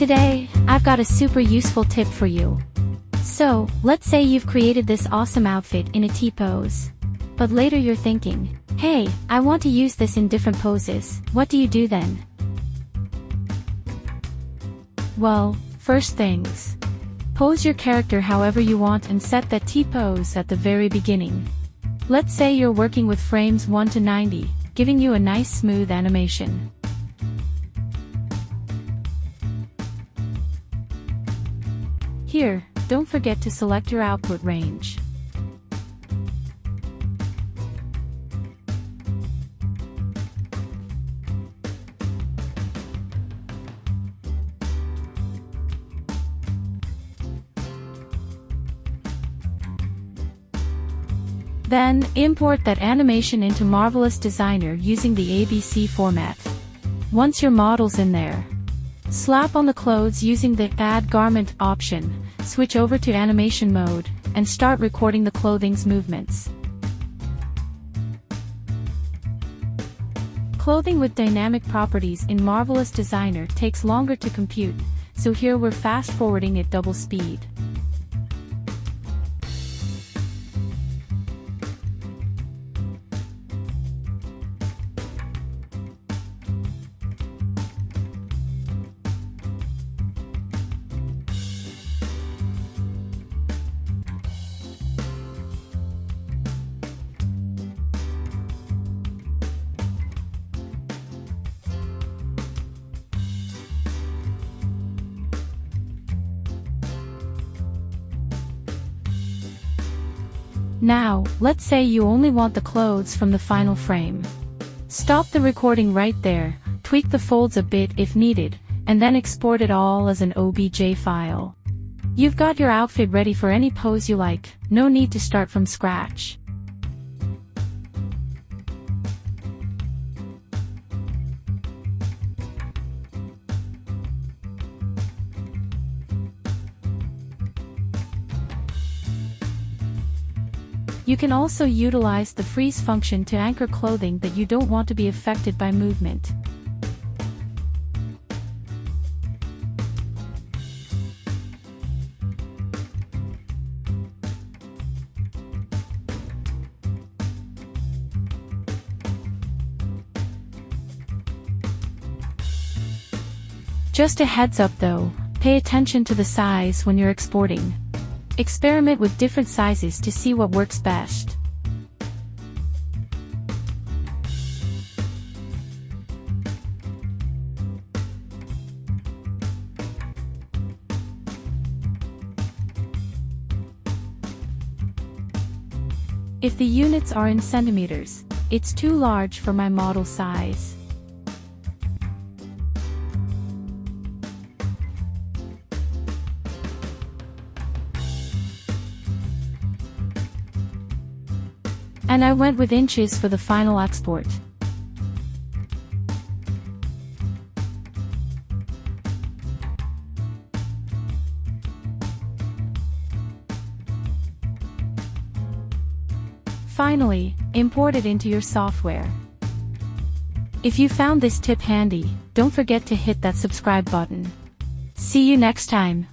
Today, I've got a super useful tip for you. So, let's say you've created this awesome outfit in a T-pose. But later you're thinking, hey, I want to use this in different poses. What do you do then? Well, first things. Pose your character however you want and set that T-pose at the very beginning. Let's say you're working with frames 1 to 90, giving you a nice smooth animation. Here, don't forget to select your output range. Then, import that animation into Marvelous Designer using the ABC format. Once your model's in there, slap on the clothes using the Add Garment option, switch over to animation mode, and start recording the clothing's movements. Clothing with dynamic properties in Marvelous Designer takes longer to compute, so here we're fast-forwarding at double speed. Now, let's say you only want the clothes from the final frame. Stop the recording right there, tweak the folds a bit if needed, and then export it all as an OBJ file. You've got your outfit ready for any pose you like, no need to start from scratch. You can also utilize the freeze function to anchor clothing that you don't want to be affected by movement. Just a heads up though, pay attention to the size when you're exporting. Experiment with different sizes to see what works best. If the units are in centimeters, it's too large for my model size. And I went with inches for the final export. Finally, import it into your software. If you found this tip handy, don't forget to hit that subscribe button. See you next time.